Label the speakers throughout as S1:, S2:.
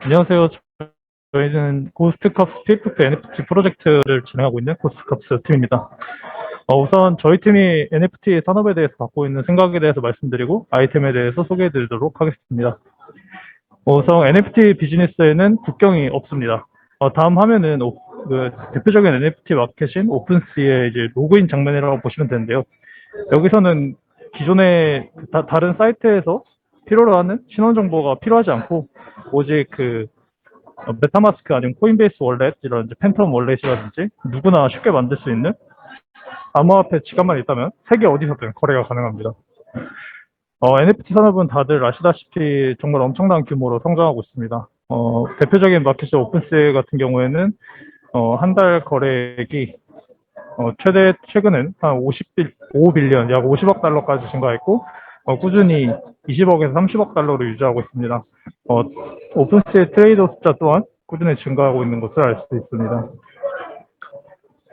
S1: 안녕하세요. 저희는 고스트캅스 TFF NFT 프로젝트를 진행하고 있는 고스트캅스 팀입니다. 우선 저희 팀이 NFT 산업에 대해서 갖고 있는 생각에 대해서 말씀드리고 아이템에 대해서 소개해드리도록 하겠습니다. 우선 NFT 비즈니스에는 국경이 없습니다. 다음 화면은 대표적인 NFT 마켓인 오픈시의 이제 로그인 장면이라고 보시면 되는데요. 여기서는 기존의 다른 사이트에서 필요로 하는 신원 정보가 필요하지 않고 오직 메타마스크 아니면 코인베이스 월렛 이런 이제 팬텀 월렛이라든지 누구나 쉽게 만들 수 있는 암호화폐 지갑만 있다면 세계 어디서든 거래가 가능합니다. NFT 산업은 다들 아시다시피 정말 엄청난 규모로 성장하고 있습니다. 대표적인 마켓이 오픈세 같은 경우에는 한 달 거래액이 최근은 한 5빌리언, 약 50억 달러까지 증가했고, 꾸준히 20억에서 30억 달러로 유지하고 있습니다. 오픈스의 트레이더 숫자 또한 꾸준히 증가하고 있는 것을 알 수 있습니다.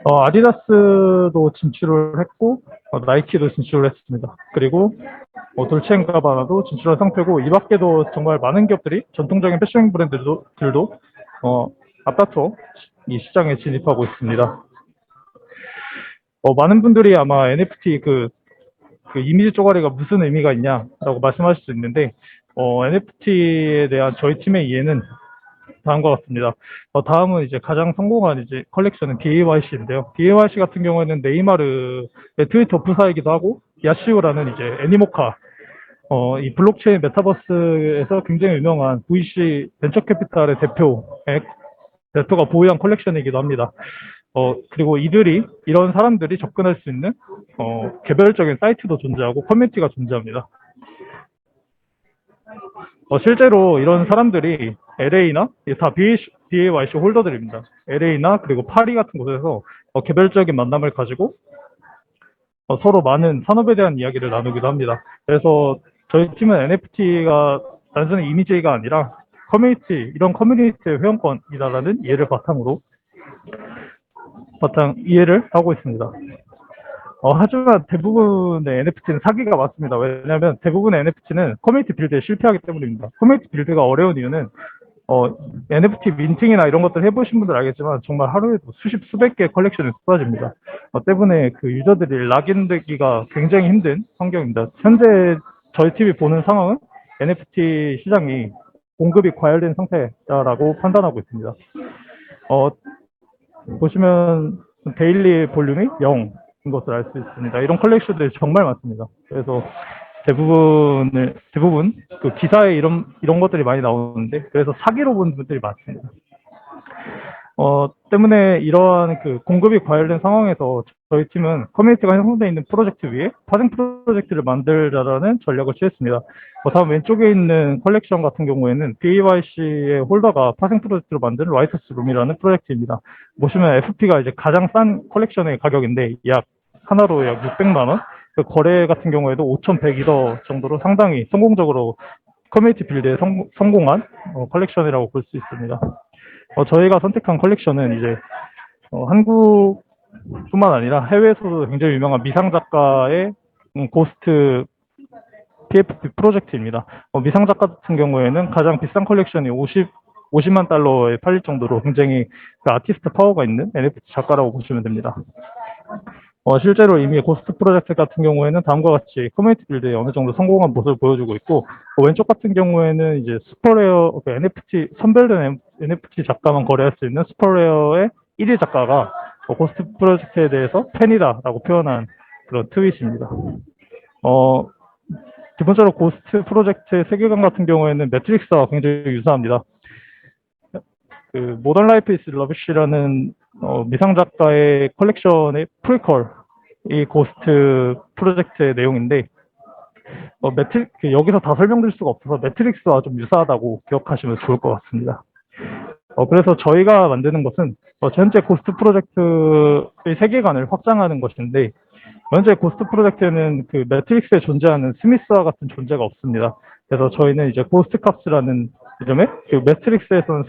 S1: 아디다스도 진출을 했고, 나이키도 진출을 했습니다. 그리고 돌체앤가바나도 진출한 상태고, 이 밖에도 정말 많은 기업들이 전통적인 패션 브랜드들도 앞다퉈 이 시장에 진입하고 있습니다. 많은 분들이 아마 NFT 그 이미지 쪼가리가 무슨 의미가 있냐라고 말씀하실 수 있는데, NFT에 대한 저희 팀의 이해는 다음과 같습니다. 다음은 이제 가장 성공한 이제 컬렉션은 BAYC인데요. BAYC 같은 경우에는 네이마르의 트위터 부사이기도 하고, 야시오라는 이제 애니모카, 이 블록체인 메타버스에서 굉장히 유명한 VC 벤처 캐피탈의 대표가 보유한 컬렉션이기도 합니다. 그리고 이런 사람들이 접근할 수 있는, 개별적인 사이트도 존재하고 커뮤니티가 존재합니다. 실제로 이런 사람들이 LA나, 다 BAYC 홀더들입니다. LA나 그리고 파리 같은 곳에서 개별적인 만남을 가지고 서로 많은 산업에 대한 이야기를 나누기도 합니다. 그래서 저희 팀은 NFT가 단순히 이미지가 아니라 이런 커뮤니티의 회원권이다라는 이해를 이해를 하고 있습니다. 하지만 대부분의 NFT는 사기가 많습니다. 왜냐하면 대부분의 NFT는 커뮤니티 빌드에 실패하기 때문입니다. 커뮤니티 빌드가 어려운 이유는 NFT 민팅이나 이런 것들 해보신 분들 알겠지만 정말 하루에 수백 개의 컬렉션이 쏟아집니다. 때문에 그 유저들이 락인되기가 굉장히 힘든 환경입니다. 현재 저희 팀이 보는 상황은 NFT 시장이 공급이 과열된 상태라고 판단하고 있습니다. 보시면 데일리 볼륨이 0인 것을 알 수 있습니다. 이런 컬렉션들이 정말 많습니다. 그래서 대부분 그 기사에 이런 것들이 많이 나오는데, 그래서 사기로 본 분들이 많습니다. 때문에 이러한 그 공급이 과열된 상황에서 저희 팀은 커뮤니티가 형성되어 있는 프로젝트 위에 파생 프로젝트를 만들자라는 전략을 취했습니다. 다음 왼쪽에 있는 컬렉션 같은 경우에는 BAYC의 홀더가 파생 프로젝트로 만든 라이터스 룸이라는 프로젝트입니다. 보시면 FP가 이제 가장 싼 컬렉션의 가격인데 하나로 약 600만 원. 그 거래 같은 경우에도 5,100이더 정도로 상당히 성공적으로 커뮤니티 빌드에 성공한 컬렉션이라고 볼 수 있습니다. 저희가 선택한 컬렉션은 이제 한국뿐만 아니라 해외에서도 굉장히 유명한 미상 작가의 고스트 PFP 프로젝트입니다. 미상 작가 같은 경우에는 가장 비싼 컬렉션이 50만 달러에 팔릴 정도로 굉장히 그 아티스트 파워가 있는 NFT 작가라고 보시면 됩니다. 실제로 이미 고스트 프로젝트 같은 경우에는 다음과 같이 커뮤니티 빌드에 어느 정도 성공한 모습을 보여주고 있고, 왼쪽 같은 경우에는 이제 슈퍼레어, NFT, 선별된 NFT 작가만 거래할 수 있는 슈퍼레어의 1위 작가가 고스트 프로젝트에 대해서 팬이다라고 표현한 그런 트윗입니다. 기본적으로 고스트 프로젝트의 세계관 같은 경우에는 매트릭스와 굉장히 유사합니다. 그 모던 라이프 이즈 러비쉬라는 미상 작가의 컬렉션의 프리퀄, 이 고스트 프로젝트의 내용인데, 여기서 다 설명드릴 수가 없어서 매트릭스와 좀 유사하다고 기억하시면 좋을 것 같습니다. 그래서 저희가 만드는 것은 현재 고스트 프로젝트의 세계관을 확장하는 것인데, 현재 고스트 프로젝트는 그 매트릭스에 존재하는 스미스와 같은 존재가 없습니다. 그래서 저희는 이제 고스트캅스라는 이름의 그 매트릭스에서는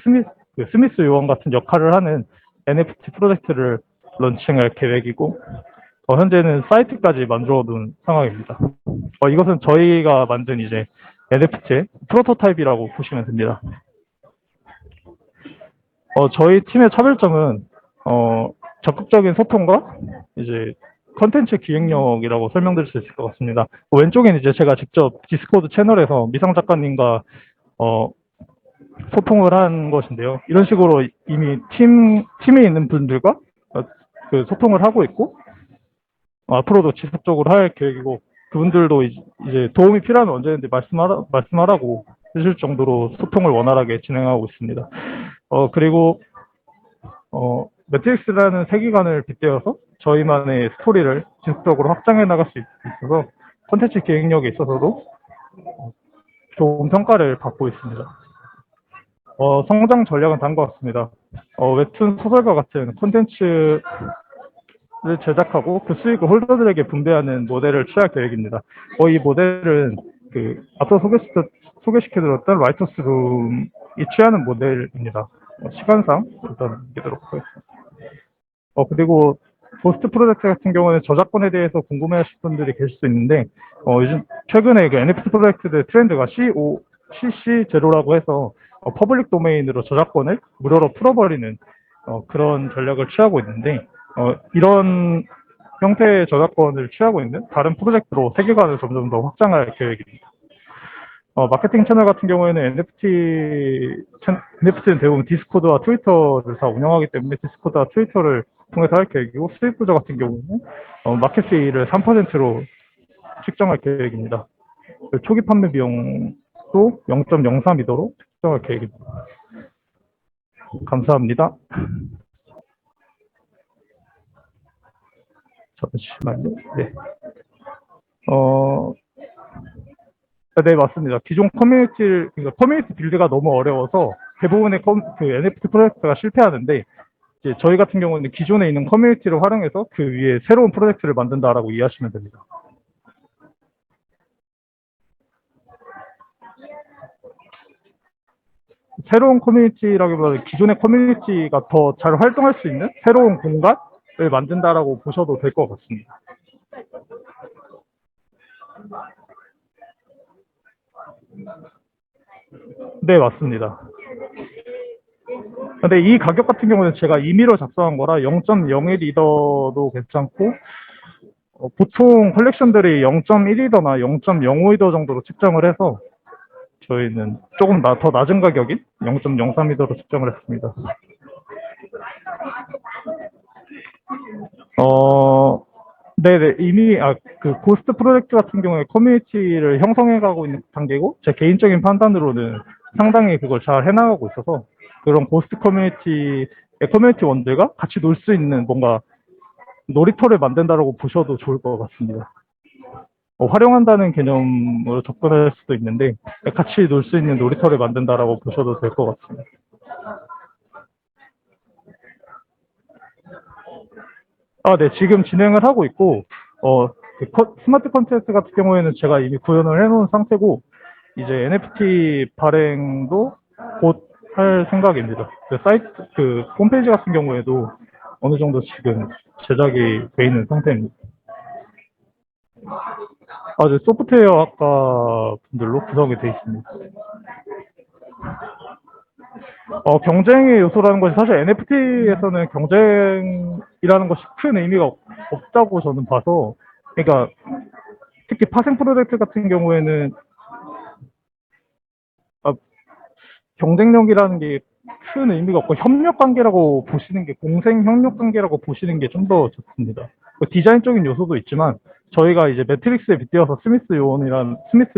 S1: 스미스 요원 같은 역할을 하는 NFT 프로젝트를 런칭할 계획이고, 현재는 사이트까지 만들어 놓은 상황입니다. 이것은 저희가 만든 이제 NFT의 프로토타입이라고 보시면 됩니다. 저희 팀의 차별점은, 적극적인 소통과 이제 컨텐츠 기획력이라고 설명드릴 수 있을 것 같습니다. 왼쪽엔 이제 제가 직접 디스코드 채널에서 미상 작가님과, 어, 소통을 한 것인데요. 이런 식으로 이미 팀에 있는 분들과 그 소통을 하고 있고, 앞으로도 지속적으로 할 계획이고, 그분들도 이제 도움이 필요하면 언제든지 말씀하라고 하실 정도로 소통을 원활하게 진행하고 있습니다. 그리고, 매트릭스라는 세계관을 빗대어서 저희만의 스토리를 지속적으로 확장해 나갈 수 있어서 콘텐츠 기획력에 있어서도 좋은 평가를 받고 있습니다. 성장 전략은 다른 것 같습니다. 웹툰 소설과 같은 콘텐츠를 제작하고 그 수익을 홀더들에게 분배하는 모델을 취할 계획입니다. 이 모델은 앞서 소개시켜드렸던 라이터스룸이 취하는 모델입니다. 시간상 일단 넘기도록 하겠습니다. 그리고 고스트 프로젝트 같은 경우는 저작권에 대해서 궁금해하실 분들이 계실 수 있는데, 요즘 최근에 그 NFT 프로젝트들 트렌드가 CC0라고 해서 퍼블릭 도메인으로 저작권을 무료로 풀어버리는 그런 전략을 취하고 있는데, 이런 형태의 저작권을 취하고 있는 다른 프로젝트로 세계관을 점점 더 확장할 계획입니다. 마케팅 채널 같은 경우에는 NFT는 대부분 디스코드와 트위터를 다 운영하기 때문에 디스코드와 트위터를 통해서 할 계획이고, 수익 구조 같은 경우는 마켓 페이를 3%로 측정할 계획입니다. 초기 판매 비용도 0.03이도록 측정할 계획입니다. 감사합니다. 잠시만요. 네. 네, 맞습니다. 기존 그러니까 커뮤니티 빌드가 너무 어려워서 대부분의 NFT 프로젝트가 실패하는데, 이제 저희 같은 경우는 기존에 있는 커뮤니티를 활용해서 그 위에 새로운 프로젝트를 만든다라고 이해하시면 됩니다. 새로운 커뮤니티라기보다는 기존의 커뮤니티가 더 잘 활동할 수 있는 새로운 공간을 만든다라고 보셔도 될 것 같습니다. 네, 맞습니다. 근데 이 가격 같은 경우는 제가 임의로 작성한 거라 0.01 이더도 괜찮고, 보통 컬렉션들이 0.1 이더나 0.05 이더 정도로 측정을 해서 저희는 조금 더 낮은 가격인 0.03 이더로 측정을 했습니다. 네네. 이미, 고스트 프로젝트 같은 경우에 커뮤니티를 형성해 가고 있는 단계고, 제 개인적인 판단으로는 상당히 그걸 잘 해나가고 있어서, 그런 고스트 커뮤니티 원들과 같이 놀 수 있는 뭔가 놀이터를 만든다라고 보셔도 좋을 것 같습니다. 활용한다는 개념으로 접근할 수도 있는데, 같이 놀 수 있는 놀이터를 만든다라고 보셔도 될 것 같습니다. 네, 지금 진행을 하고 있고, 스마트 컨텐츠 같은 경우에는 제가 이미 구현을 해놓은 상태고, 이제 NFT 발행도 곧 할 생각입니다. 홈페이지 같은 경우에도 어느 정도 지금 제작이 돼 있는 상태입니다. 네, 소프트웨어 학과 분들로 구성이 돼 있습니다. 경쟁의 요소라는 것이 사실 NFT에서는 경쟁이라는 것이 큰 의미가 없다고 저는 봐서, 그러니까 특히 파생 프로젝트 같은 경우에는 경쟁력이라는 게 큰 의미가 없고 협력 관계라고 보시는 게, 공생 협력 관계라고 보시는 게 좀 더 좋습니다. 디자인적인 요소도 있지만 저희가 이제 매트릭스에 빗대어서 스미스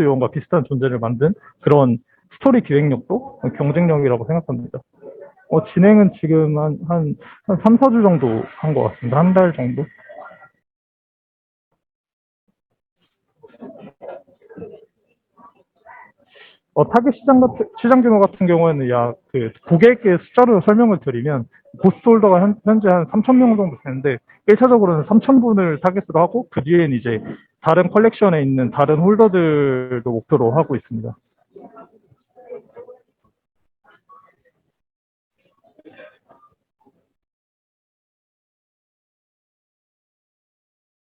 S1: 요원과 비슷한 존재를 만든 그런 스토리 기획력도 경쟁력이라고 생각합니다. 진행은 지금 한 3, 4주 정도 한 것 같습니다. 한 달 정도? 타겟 시장 규모 같은 경우에는 고객의 숫자로 설명을 드리면, 고스트홀더가 현재 한 3,000명 정도 되는데, 1차적으로는 3,000분을 타겟으로 하고, 그 뒤엔 이제 다른 컬렉션에 있는 다른 홀더들도 목표로 하고 있습니다.